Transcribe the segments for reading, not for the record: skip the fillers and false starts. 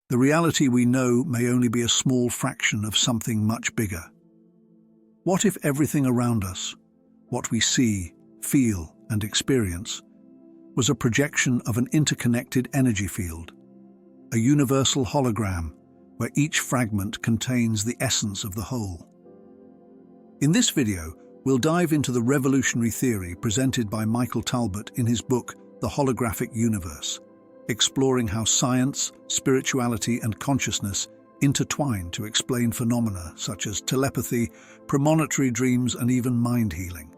The reality we know may only be a small fraction of something much bigger. What if everything around us, what we see, feel, and experience, was a projection of an interconnected energy field, a universal hologram where each fragment contains the essence of the whole? In this video, we'll dive into the revolutionary theory presented by Michael Talbot in his book, The Holographic Universe, exploring how science, spirituality, and consciousness intertwine to explain phenomena such as telepathy, premonitory dreams, and even mind healing.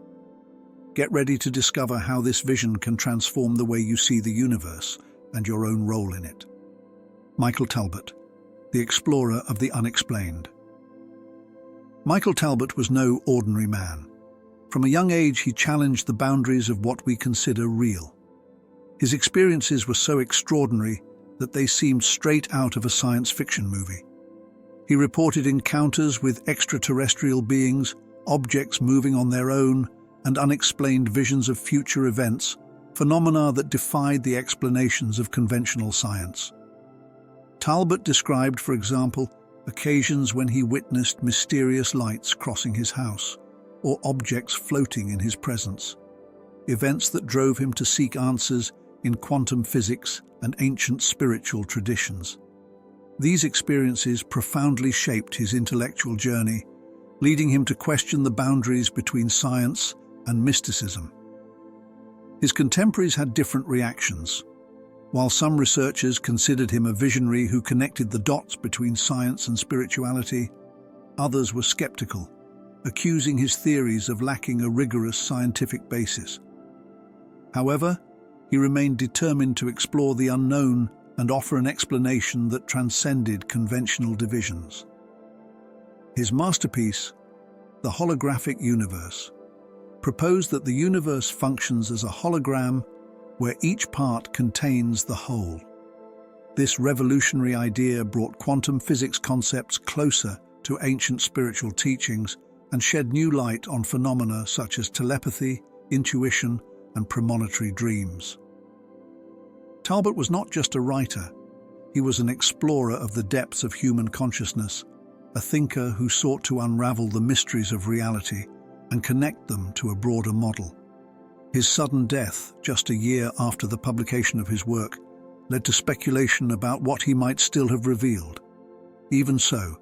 Get ready to discover how this vision can transform the way you see the universe and your own role in it. Michael Talbot, the explorer of the unexplained. Michael Talbot was no ordinary man. From a young age, he challenged the boundaries of what we consider real. His experiences were so extraordinary that they seemed straight out of a science fiction movie. He reported encounters with extraterrestrial beings, objects moving on their own, and unexplained visions of future events, phenomena that defied the explanations of conventional science. Talbot described, for example, occasions when he witnessed mysterious lights crossing his house, or objects floating in his presence, events that drove him to seek answers in quantum physics and ancient spiritual traditions. These experiences profoundly shaped his intellectual journey, leading him to question the boundaries between science and mysticism. His contemporaries had different reactions. While some researchers considered him a visionary who connected the dots between science and spirituality, others were skeptical, accusing his theories of lacking a rigorous scientific basis. However, he remained determined to explore the unknown and offer an explanation that transcended conventional divisions. His masterpiece, The Holographic Universe, proposed that the universe functions as a hologram where each part contains the whole. This revolutionary idea brought quantum physics concepts closer to ancient spiritual teachings and shed new light on phenomena such as telepathy, intuition, and premonitory dreams. Talbot was not just a writer, he was an explorer of the depths of human consciousness, a thinker who sought to unravel the mysteries of reality and connect them to a broader model. His sudden death, just a year after the publication of his work, led to speculation about what he might still have revealed. Even so,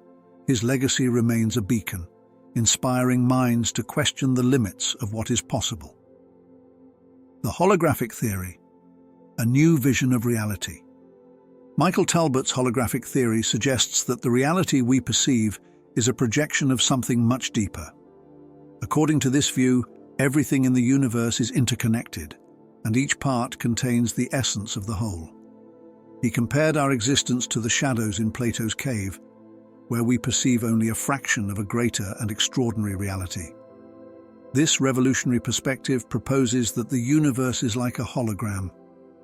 his legacy remains a beacon, inspiring minds to question the limits of what is possible. The holographic theory, a new vision of reality. Michael Talbot's holographic theory suggests that the reality we perceive is a projection of something much deeper. According to this view, everything in the universe is interconnected, and each part contains the essence of the whole. He compared our existence to the shadows in Plato's cave, where we perceive only a fraction of a greater and extraordinary reality. This revolutionary perspective proposes that the universe is like a hologram,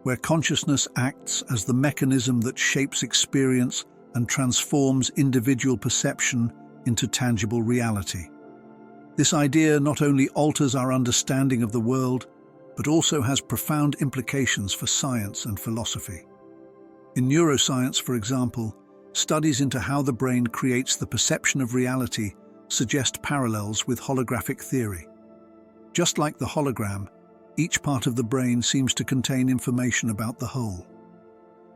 where consciousness acts as the mechanism that shapes experience and transforms individual perception into tangible reality. This idea not only alters our understanding of the world, but also has profound implications for science and philosophy. In neuroscience, for example, studies into how the brain creates the perception of reality suggest parallels with holographic theory. Just like the hologram, each part of the brain seems to contain information about the whole.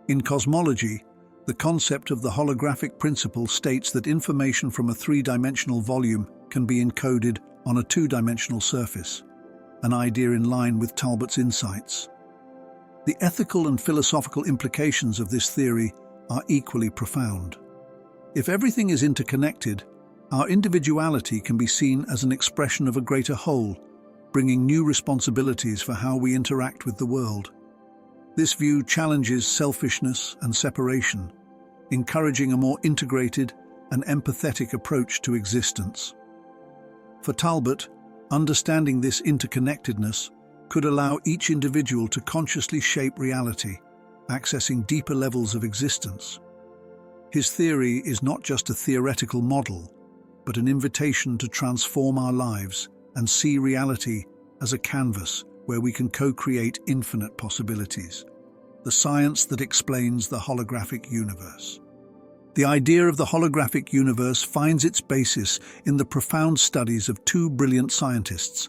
In cosmology, the concept of the holographic principle states that information from a three-dimensional volume can be encoded on a two-dimensional surface, an idea in line with Talbot's insights. The ethical and philosophical implications of this theory are equally profound. If everything is interconnected, our individuality can be seen as an expression of a greater whole, bringing new responsibilities for how we interact with the world. This view challenges selfishness and separation, encouraging a more integrated and empathetic approach to existence. For Talbot, understanding this interconnectedness could allow each individual to consciously shape reality, accessing deeper levels of existence. His theory is not just a theoretical model, but an invitation to transform our lives and see reality as a canvas where we can co-create infinite possibilities. The science that explains the holographic universe. The idea of the holographic universe finds its basis in the profound studies of two brilliant scientists,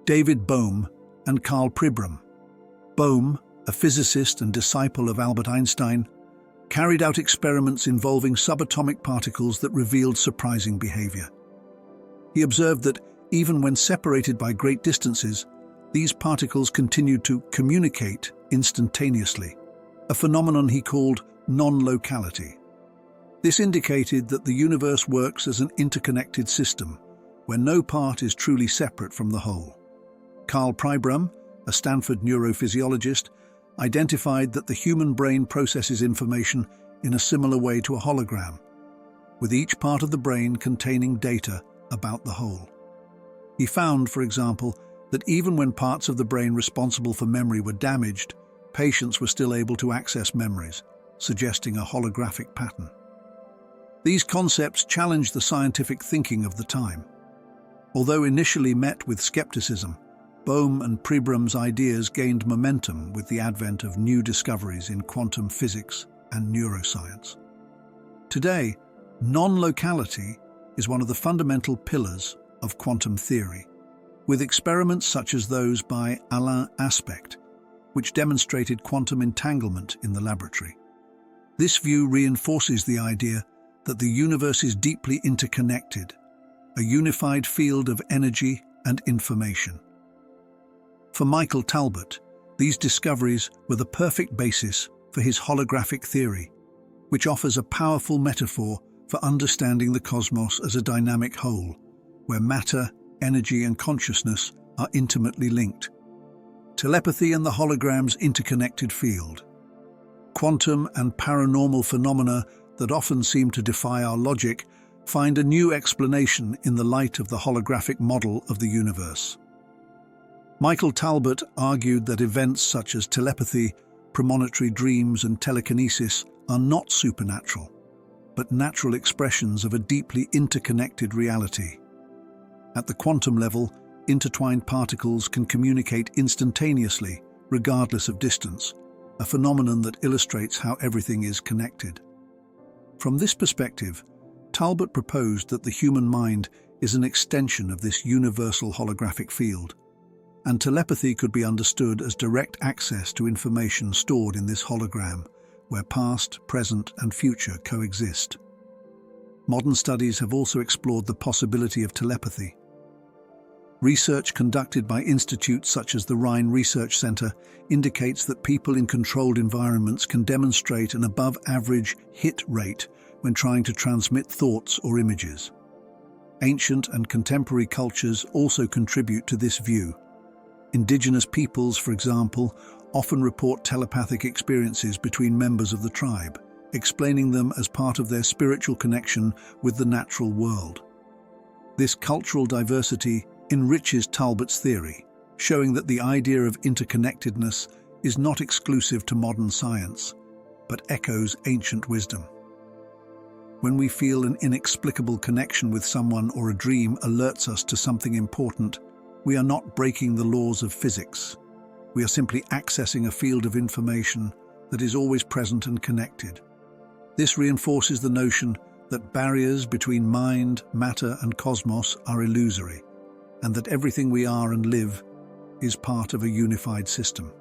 David Bohm and Karl Pribram. Bohm, a physicist and disciple of Albert Einstein, carried out experiments involving subatomic particles that revealed surprising behavior. He observed that even when separated by great distances, these particles continued to communicate instantaneously, a phenomenon he called non-locality. This indicated that the universe works as an interconnected system, where no part is truly separate from the whole. Karl Pribram, a Stanford neurophysiologist, identified that the human brain processes information in a similar way to a hologram, with each part of the brain containing data about the whole. He found, for example, that even when parts of the brain responsible for memory were damaged, patients were still able to access memories, suggesting a holographic pattern. These concepts challenged the scientific thinking of the time. Although initially met with skepticism, Bohm and Pribram's ideas gained momentum with the advent of new discoveries in quantum physics and neuroscience. Today, non-locality is one of the fundamental pillars of quantum theory, with experiments such as those by Alain Aspect, which demonstrated quantum entanglement in the laboratory. This view reinforces the idea that the universe is deeply interconnected, a unified field of energy and information. For Michael Talbot, these discoveries were the perfect basis for his holographic theory, which offers a powerful metaphor for understanding the cosmos as a dynamic whole, where matter, energy, and consciousness are intimately linked. Telepathy and the hologram's interconnected field. Quantum and paranormal phenomena that often seem to defy our logic find a new explanation in the light of the holographic model of the universe. Michael Talbot argued that events such as telepathy, premonitory dreams, and telekinesis are not supernatural, but natural expressions of a deeply interconnected reality. At the quantum level, intertwined particles can communicate instantaneously, regardless of distance, a phenomenon that illustrates how everything is connected. From this perspective, Talbot proposed that the human mind is an extension of this universal holographic field, and telepathy could be understood as direct access to information stored in this hologram, where past, present, and future coexist. Modern studies have also explored the possibility of telepathy. Research conducted by institutes such as the Rhine Research Center indicates that people in controlled environments can demonstrate an above-average hit rate when trying to transmit thoughts or images. Ancient and contemporary cultures also contribute to this view. Indigenous peoples, for example, often report telepathic experiences between members of the tribe, explaining them as part of their spiritual connection with the natural world. This cultural diversity enriches Talbot's theory, showing that the idea of interconnectedness is not exclusive to modern science, but echoes ancient wisdom. When we feel an inexplicable connection with someone or a dream alerts us to something important, we are not breaking the laws of physics. We are simply accessing a field of information that is always present and connected. This reinforces the notion that barriers between mind, matter, and cosmos are illusory, and that everything we are and live is part of a unified system.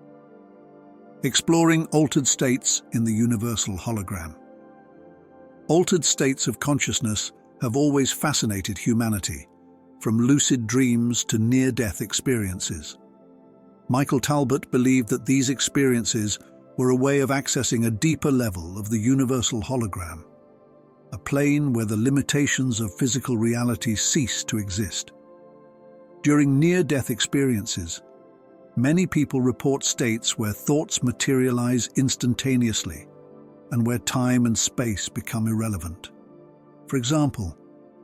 Exploring altered states in the universal hologram. Altered states of consciousness have always fascinated humanity, from lucid dreams to near-death experiences. Michael Talbot believed that these experiences were a way of accessing a deeper level of the universal hologram, a plane where the limitations of physical reality cease to exist. During near-death experiences, many people report states where thoughts materialize instantaneously and where time and space become irrelevant. For example,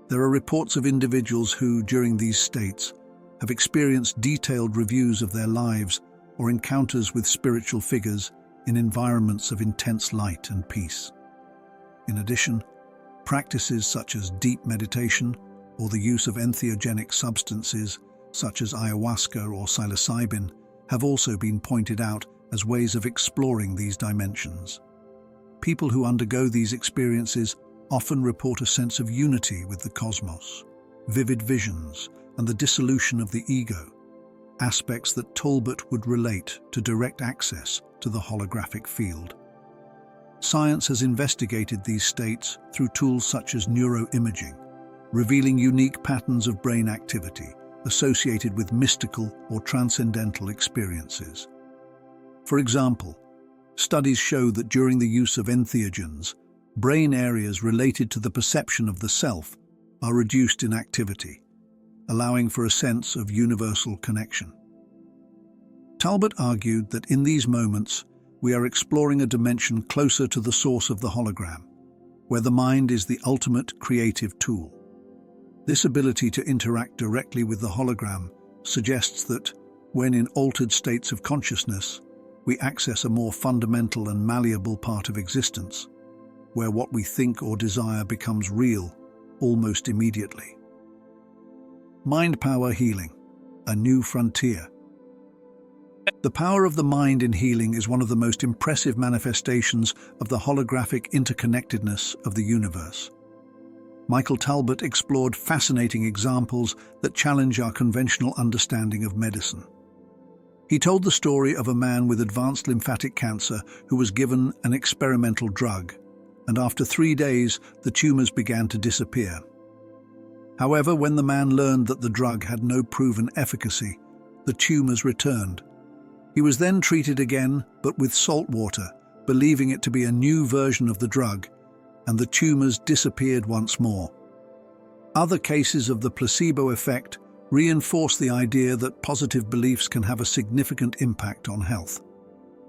there are reports of individuals who, during these states, have experienced detailed reviews of their lives or encounters with spiritual figures in environments of intense light and peace. In addition, practices such as deep meditation or the use of entheogenic substances such as ayahuasca or psilocybin have also been pointed out as ways of exploring these dimensions. People who undergo these experiences often report a sense of unity with the cosmos, vivid visions, and the dissolution of the ego, aspects that Talbot would relate to direct access to the holographic field. Science has investigated these states through tools such as neuroimaging, revealing unique patterns of brain activity associated with mystical or transcendental experiences. For example, studies show that during the use of entheogens, brain areas related to the perception of the self are reduced in activity, allowing for a sense of universal connection. Talbot argued that in these moments, we are exploring a dimension closer to the source of the hologram, where the mind is the ultimate creative tool. This ability to interact directly with the hologram suggests that, when in altered states of consciousness, we access a more fundamental and malleable part of existence, where what we think or desire becomes real almost immediately. Mind power healing, a new frontier. The power of the mind in healing is one of the most impressive manifestations of the holographic interconnectedness of the universe. Michael Talbot explored fascinating examples that challenge our conventional understanding of medicine. He told the story of a man with advanced lymphatic cancer who was given an experimental drug, and after 3 days, the tumors began to disappear. However, when the man learned that the drug had no proven efficacy, the tumors returned. He was then treated again, but with salt water, believing it to be a new version of the drug, and the tumors disappeared once more. Other cases of the placebo effect reinforce the idea that positive beliefs can have a significant impact on health.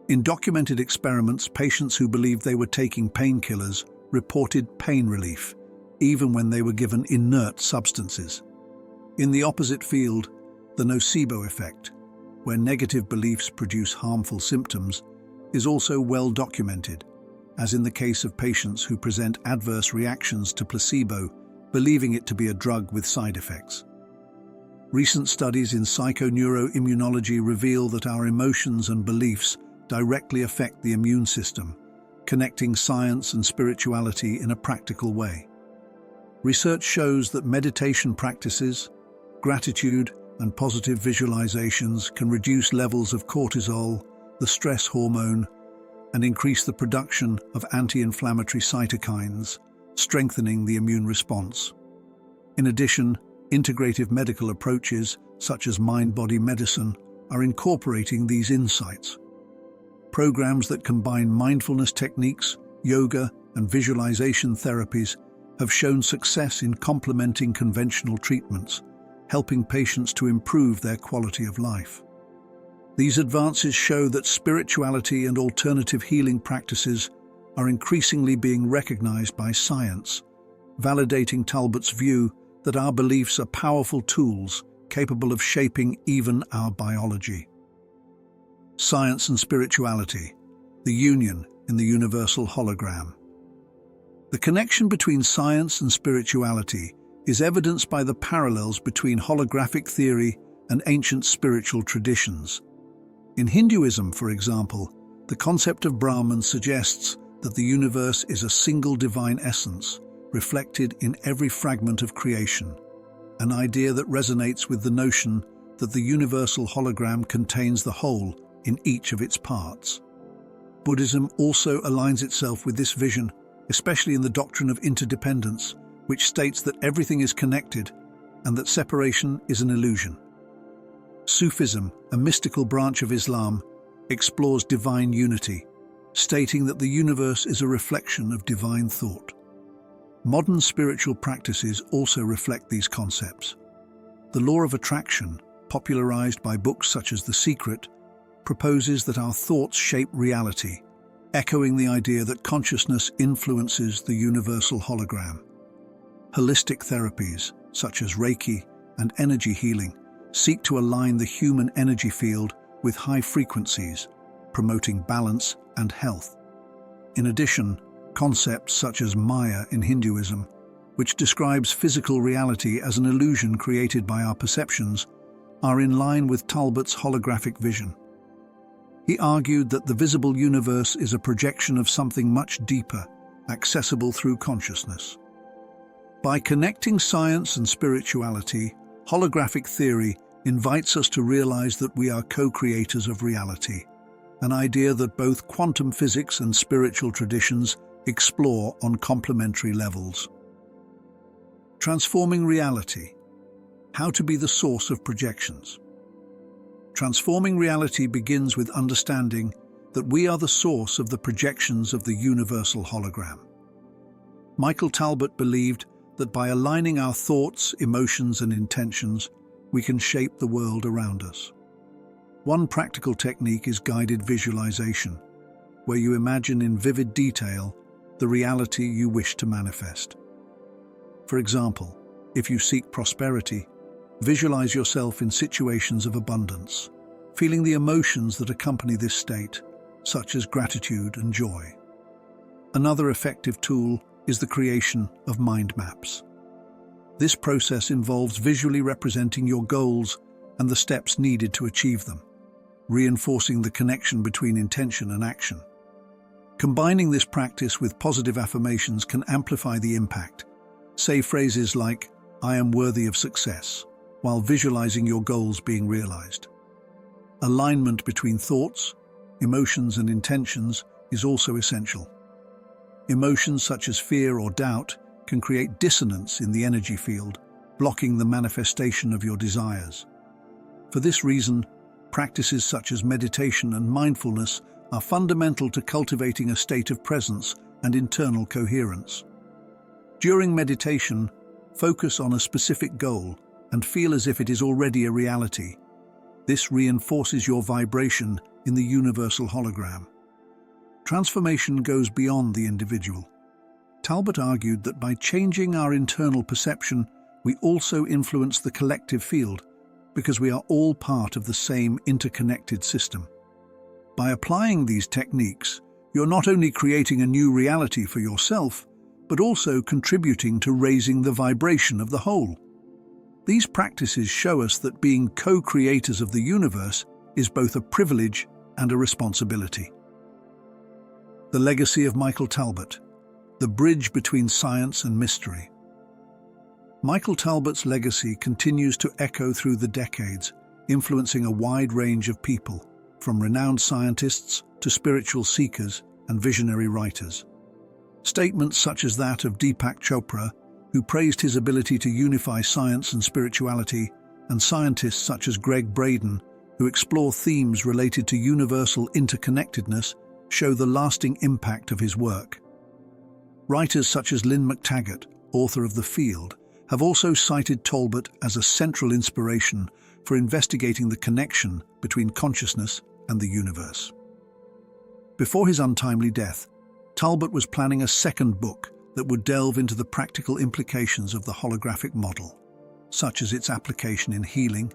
In documented experiments, patients who believed they were taking painkillers reported pain relief, even when they were given inert substances. In the opposite field, the nocebo effect, where negative beliefs produce harmful symptoms, is also well documented, as in the case of patients who present adverse reactions to placebo, believing it to be a drug with side effects. Recent studies in psychoneuroimmunology reveal that our emotions and beliefs directly affect the immune system, connecting science and spirituality in a practical way. Research shows that meditation practices, gratitude, and positive visualizations can reduce levels of cortisol, the stress hormone, and increase the production of anti-inflammatory cytokines, strengthening the immune response. In addition, integrative medical approaches, such as mind-body medicine, are incorporating these insights. Programs that combine mindfulness techniques, yoga, and visualization therapies have shown success in complementing conventional treatments, helping patients to improve their quality of life. These advances show that spirituality and alternative healing practices are increasingly being recognized by science, validating Talbot's view that our beliefs are powerful tools capable of shaping even our biology. Science and spirituality, the union in the universal hologram. The connection between science and spirituality is evidenced by the parallels between holographic theory and ancient spiritual traditions. In Hinduism, for example, the concept of Brahman suggests that the universe is a single divine essence, reflected in every fragment of creation, an idea that resonates with the notion that the universal hologram contains the whole in each of its parts. Buddhism also aligns itself with this vision, especially in the doctrine of interdependence, which states that everything is connected and that separation is an illusion. Sufism, a mystical branch of Islam, explores divine unity, stating that the universe is a reflection of divine thought. Modern spiritual practices also reflect these concepts. The law of attraction, popularized by books such as The Secret, proposes that our thoughts shape reality, echoing the idea that consciousness influences the universal hologram. Holistic therapies, such as Reiki and energy healing, seek to align the human energy field with high frequencies, promoting balance and health. In addition, concepts such as Maya in Hinduism, which describes physical reality as an illusion created by our perceptions, are in line with Talbot's holographic vision. He argued that the visible universe is a projection of something much deeper, accessible through consciousness. By connecting science and spirituality, holographic theory invites us to realize that we are co-creators of reality, an idea that both quantum physics and spiritual traditions explore on complementary levels. Transforming reality. How to be the source of projections. Transforming reality begins with understanding that we are the source of the projections of the universal hologram. Michael Talbot believed that by aligning our thoughts, emotions, and intentions, we can shape the world around us. One practical technique is guided visualization, where you imagine in vivid detail the reality you wish to manifest. For example, if you seek prosperity, visualize yourself in situations of abundance, feeling the emotions that accompany this state, such as gratitude and joy. Another effective tool is the creation of mind maps. This process involves visually representing your goals and the steps needed to achieve them, reinforcing the connection between intention and action. Combining this practice with positive affirmations can amplify the impact. Say phrases like, "I am worthy of success," while visualizing your goals being realized. Alignment between thoughts, emotions, and intentions is also essential. Emotions such as fear or doubt can create dissonance in the energy field, blocking the manifestation of your desires. For this reason, practices such as meditation and mindfulness are fundamental to cultivating a state of presence and internal coherence. During meditation, focus on a specific goal and feel as if it is already a reality. This reinforces your vibration in the universal hologram. Transformation goes beyond the individual. Talbot argued that by changing our internal perception, we also influence the collective field, because we are all part of the same interconnected system. By applying these techniques, you're not only creating a new reality for yourself, but also contributing to raising the vibration of the whole. These practices show us that being co-creators of the universe is both a privilege and a responsibility. The legacy of Michael Talbot, the bridge between science and mystery. Michael Talbot's legacy continues to echo through the decades, influencing a wide range of people, from renowned scientists to spiritual seekers and visionary writers. Statements such as that of Deepak Chopra, who praised his ability to unify science and spirituality, and scientists such as Greg Braden, who explore themes related to universal interconnectedness, show the lasting impact of his work. Writers such as Lynn McTaggart, author of The Field, have also cited Talbot as a central inspiration for investigating the connection between consciousness and the universe. Before his untimely death, Talbot was planning a second book that would delve into the practical implications of the holographic model, such as its application in healing,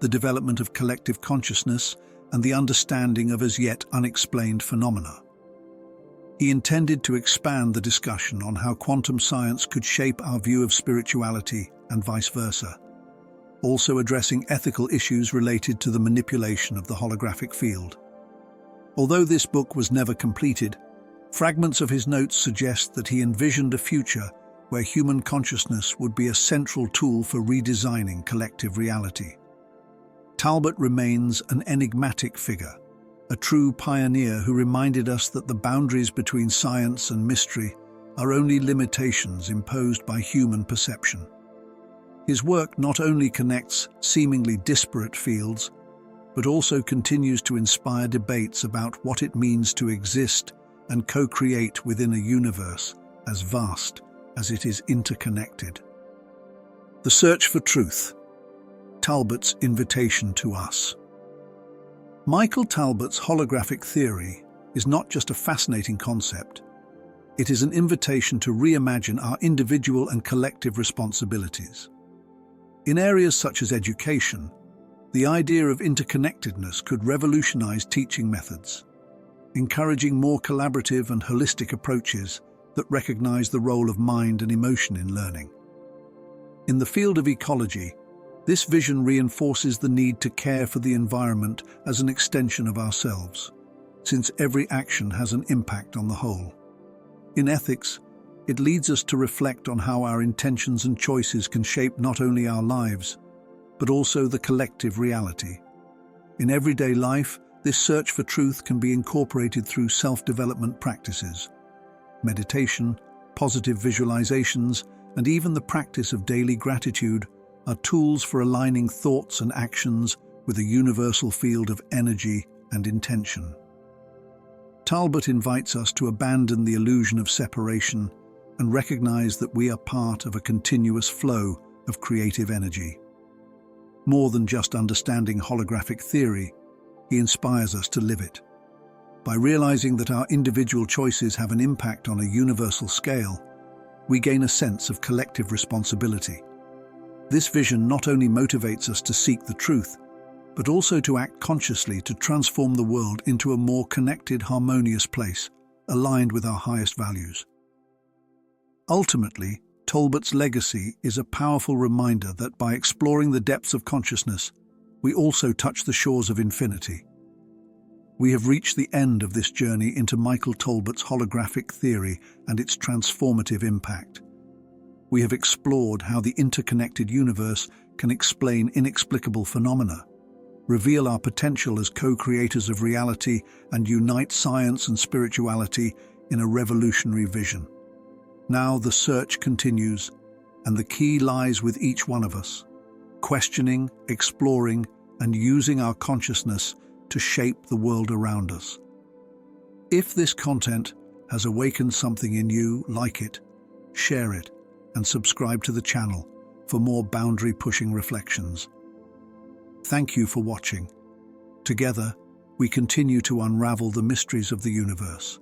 the development of collective consciousness, and the understanding of as yet unexplained phenomena. He intended to expand the discussion on how quantum science could shape our view of spirituality and vice versa, also addressing ethical issues related to the manipulation of the holographic field. Although this book was never completed, fragments of his notes suggest that he envisioned a future where human consciousness would be a central tool for redesigning collective reality. Talbot remains an enigmatic figure, a true pioneer who reminded us that the boundaries between science and mystery are only limitations imposed by human perception. His work not only connects seemingly disparate fields, but also continues to inspire debates about what it means to exist and co-create within a universe as vast as it is interconnected. The search for truth. Talbot's invitation to us. Michael Talbot's holographic theory is not just a fascinating concept. It is an invitation to reimagine our individual and collective responsibilities. In areas such as education, the idea of interconnectedness could revolutionize teaching methods, encouraging more collaborative and holistic approaches that recognize the role of mind and emotion in learning. In the field of ecology, this vision reinforces the need to care for the environment as an extension of ourselves, since every action has an impact on the whole. In ethics, it leads us to reflect on how our intentions and choices can shape not only our lives, but also the collective reality. In everyday life, this search for truth can be incorporated through self-development practices. Meditation, positive visualizations, and even the practice of daily gratitude are tools for aligning thoughts and actions with a universal field of energy and intention. Talbot invites us to abandon the illusion of separation and recognize that we are part of a continuous flow of creative energy. More than just understanding holographic theory, he inspires us to live it. By realizing that our individual choices have an impact on a universal scale, we gain a sense of collective responsibility. This vision not only motivates us to seek the truth, but also to act consciously to transform the world into a more connected, harmonious place, aligned with our highest values. Ultimately, Talbot's legacy is a powerful reminder that by exploring the depths of consciousness, we also touch the shores of infinity. We have reached the end of this journey into Michael Talbot's holographic theory and its transformative impact. We have explored how the interconnected universe can explain inexplicable phenomena, reveal our potential as co-creators of reality, and unite science and spirituality in a revolutionary vision. Now the search continues, and the key lies with each one of us, questioning, exploring, and using our consciousness to shape the world around us. If this content has awakened something in you, like it, share it, and subscribe to the channel for more boundary-pushing reflections. Thank you for watching. Together, we continue to unravel the mysteries of the universe.